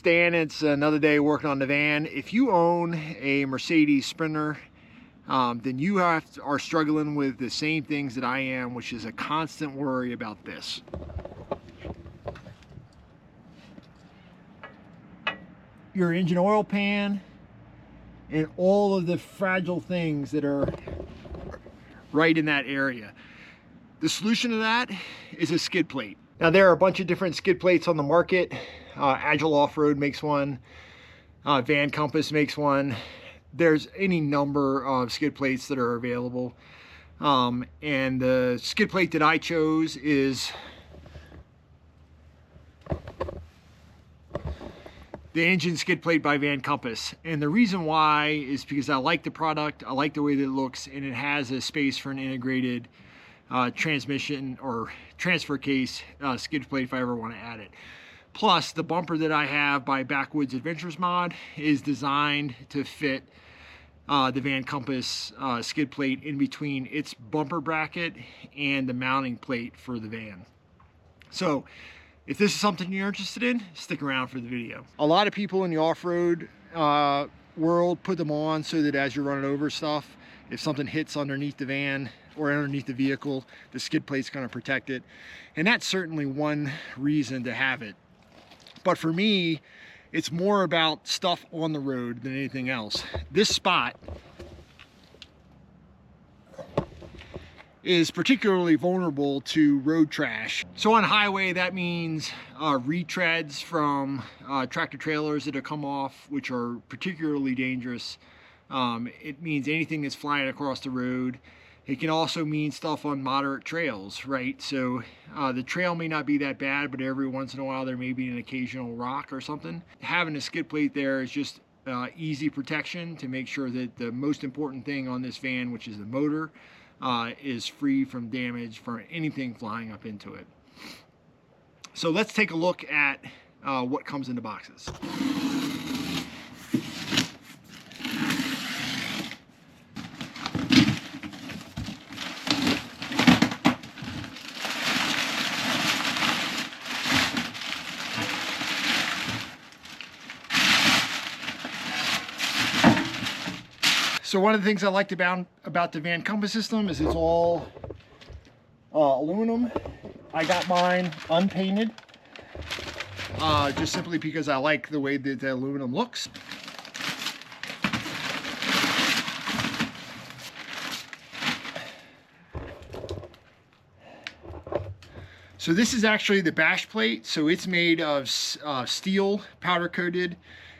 Dan, it's another day working on the van. If you own a Mercedes Sprinter, then you are struggling with the same things that I am, which is a constant worry about this. Your engine oil pan and all of the fragile things that are right in that area. The solution to that is a skid plate. Now there are a bunch of different skid plates on the market. Agile Off-Road makes one, Van Compass makes one. There's any number of skid plates that are available. And the skid plate that I chose is the engine skid plate by Van Compass. And the reason why is because I like the product, I like the way that it looks, and it has a space for an integrated transmission or transfer case skid plate if I ever want to add it. Plus, the bumper that I have by Backwoods Adventures Mod is designed to fit the Van Compass skid plate in between its bumper bracket and the mounting plate for the van. So if this is something you're interested in, stick around for the video. A lot of people in the off-road world put them on so that as you're running over stuff, if something hits underneath the van or underneath the vehicle, the skid plate's going to protect it. And that's certainly one reason to have it. But for me, it's more about stuff on the road than anything else. This spot is particularly vulnerable to road trash. So on highway, that means retreads from tractor trailers that have come off, which are particularly dangerous. It means anything that's flying across the road. It can also mean stuff on moderate trails, right? So the trail may not be that bad, but every once in a while there may be an occasional rock or something. Having a skid plate there is just easy protection to make sure that the most important thing on this van, which is the motor, is free from damage from anything flying up into it. So let's take a look at what comes in the boxes. So one of the things I liked about the Van Compass system is it's all aluminum. I got mine unpainted, just simply because I like the way that the aluminum looks. So this is actually the bash plate. So it's made of steel, powder coated,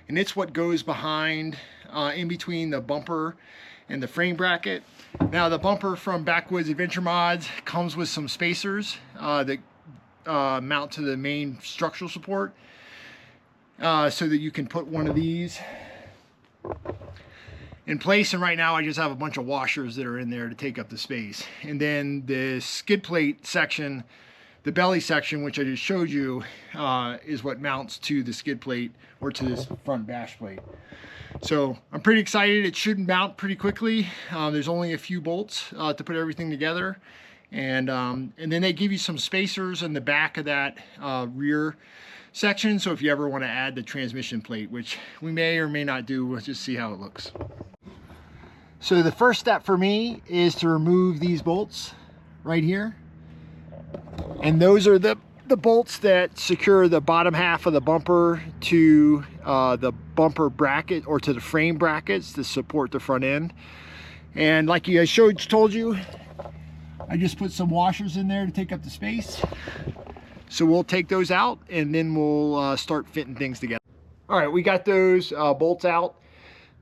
and it's what goes behind in between the bumper and the frame bracket. Now the bumper from Backwoods Adventure Mods comes with some spacers that mount to the main structural support so that you can put one of these in place. And right now I just have a bunch of washers that are in there to take up the space. And then the skid plate section, the belly section, which I just showed you, is what mounts to the skid plate or to this front bash plate. So I'm pretty excited. It should mount pretty quickly. There's only a few bolts to put everything together. And then they give you some spacers in the back of that rear section. So if you ever want to add the transmission plate, which we may or may not do, we'll just see how it looks. So the first step for me is to remove these bolts right here. And those are the bolts that secure the bottom half of the bumper to the bumper bracket or to the frame brackets to support the front end. And like I told you, I just put some washers in there to take up the space. So we'll take those out and then we'll start fitting things together. All right, we got those bolts out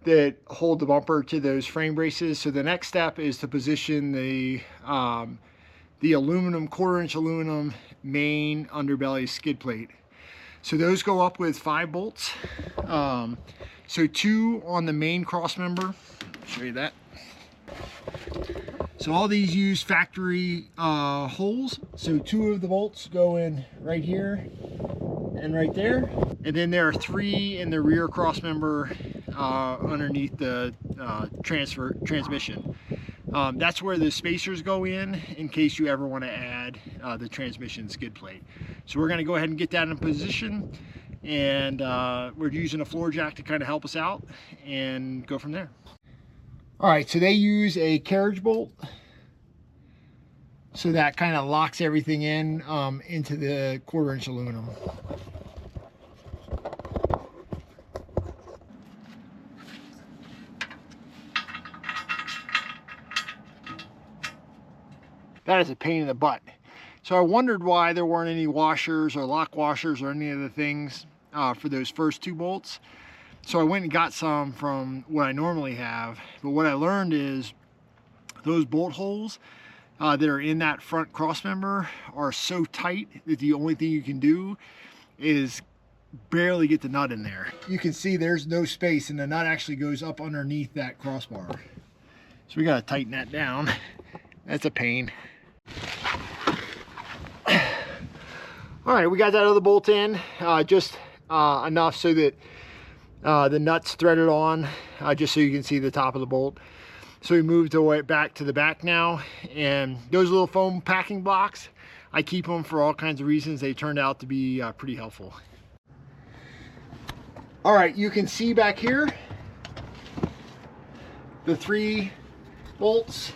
that hold the bumper to those frame braces. So the next step is to position the aluminum, 1/4-inch aluminum main underbelly skid plate. So those go up with 5 bolts. So 2 on the main cross member. I'll show you that. So all these use factory holes. So 2 of the bolts go in right here and right there. And then there are 3 in the rear cross member underneath the transmission. That's where the spacers go in case you ever want to add the transmission skid plate. So we're going to go ahead and get that in position and we're using a floor jack to kind of help us out and go from there. All right, so they use a carriage bolt, so that kind of locks everything in into the 1/4 inch aluminum. That is a pain in the butt. So I wondered why there weren't any washers or lock washers or any of the things for those first 2 bolts. So I went and got some from what I normally have. But what I learned is those bolt holes that are in that front cross member are so tight that the only thing you can do is barely get the nut in there. You can see there's no space, and the nut actually goes up underneath that crossbar. So we gotta tighten that down. That's a pain. All right, we got that other bolt in, just enough so that the nut's threaded on, just so you can see the top of the bolt. So we moved away back to the back now, and those little foam packing blocks, I keep them for all kinds of reasons. They turned out to be pretty helpful. All right, you can see back here the 3 bolts,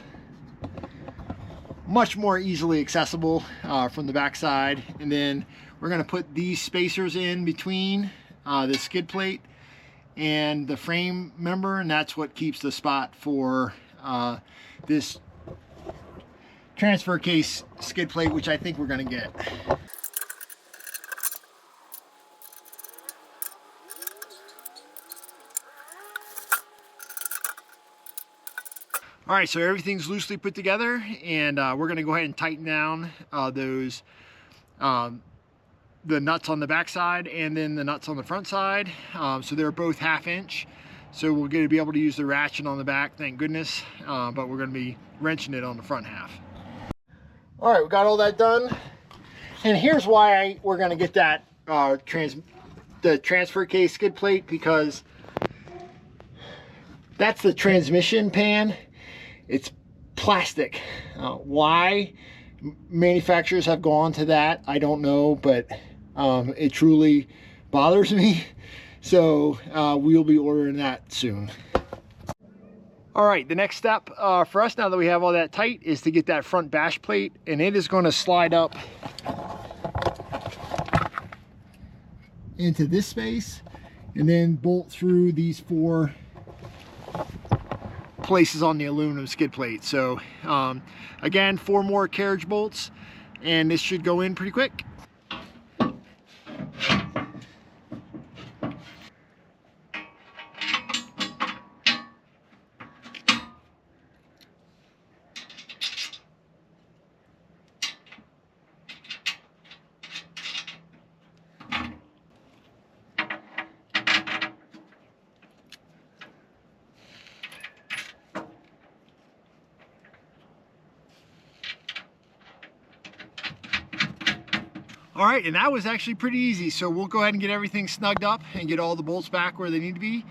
much more easily accessible from the back side. And then we're going to put these spacers in between the skid plate and the frame member, and that's what keeps the spot for this transfer case skid plate, which I think we're going to get. All right, so everything's loosely put together, and we're going to go ahead and tighten down those the nuts on the back side and then the nuts on the front side. So they're both 1/2 inch. So we're going to be able to use the ratchet on the back, thank goodness, but we're going to be wrenching it on the front half. All right, we got all that done, and here's why we're going to get that the transfer case skid plate, because that's the transmission pan. It's plastic. Why manufacturers have gone to that, I don't know, but it truly bothers me. So we'll be ordering that soon. All right, the next step for us, now that we have all that tight, is to get that front bash plate, and it is going to slide up into this space and then bolt through these 4 places on the aluminum skid plate. So again, 4 more carriage bolts, and this should go in pretty quick. All right, and that was actually pretty easy. So we'll go ahead and get everything snugged up and get all the bolts back where they need to be,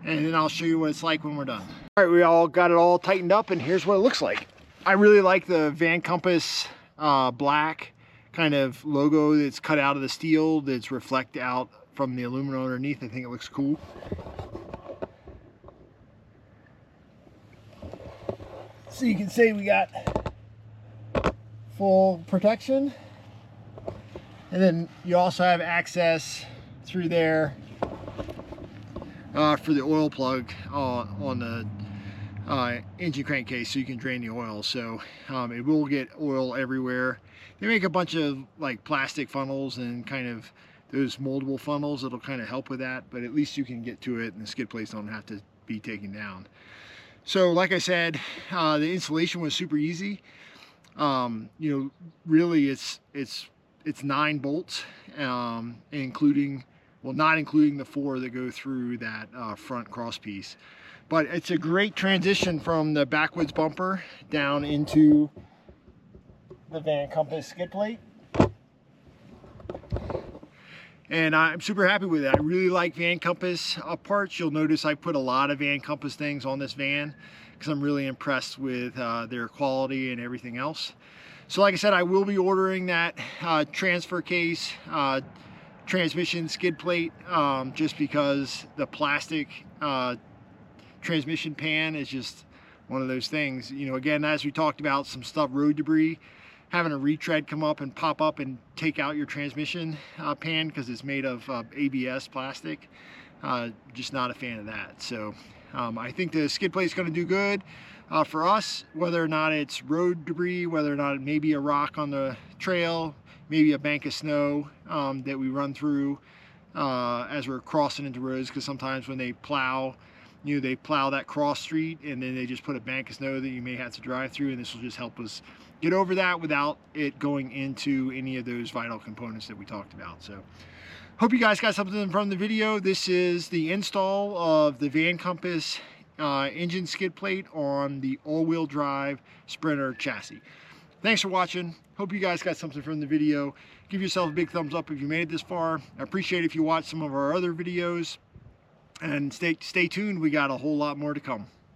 and then I'll show you what it's like when we're done. All right, we all got it all tightened up, and here's what it looks like. I really like the Van Compass black kind of logo that's cut out of the steel that's reflected out from the aluminum underneath. I think it looks cool. So you can see we got full protection. And then you also have access through there for the oil plug on the engine crankcase, so you can drain the oil. So it will get oil everywhere. They make a bunch of like plastic funnels and kind of those moldable funnels that'll kind of help with that, but at least you can get to it and the skid plates don't have to be taken down. So like I said, the installation was super easy. You know, really it's 9 bolts, including, well, not including the 4 that go through that front cross piece. But it's a great transition from the backwoods bumper down into the Van Compass skid plate. And I'm super happy with it. I really like Van Compass parts. You'll notice I put a lot of Van Compass things on this van because I'm really impressed with their quality and everything else. So like I said, I will be ordering that transfer case transmission skid plate, just because the plastic transmission pan is just one of those things. You know, again, as we talked about, some stuff, road debris, having a retread come up and pop up and take out your transmission pan because it's made of ABS plastic. Just not a fan of that. So I think the skid plate is going to do good for us, whether or not it's road debris, whether or not it may be a rock on the trail, maybe a bank of snow that we run through as we're crossing into roads, because sometimes when they plow, you know, they plow that cross street and then they just put a bank of snow that you may have to drive through, and this will just help us get over that without it going into any of those vital components that we talked about. So hope you guys got something from the video. This is the install of the Van Compass engine skid plate on the all-wheel drive Sprinter chassis. Thanks for watching. Hope you guys got something from the video. Give yourself a big thumbs up if you made it this far. I appreciate it if you watch some of our other videos. And stay tuned, we got a whole lot more to come.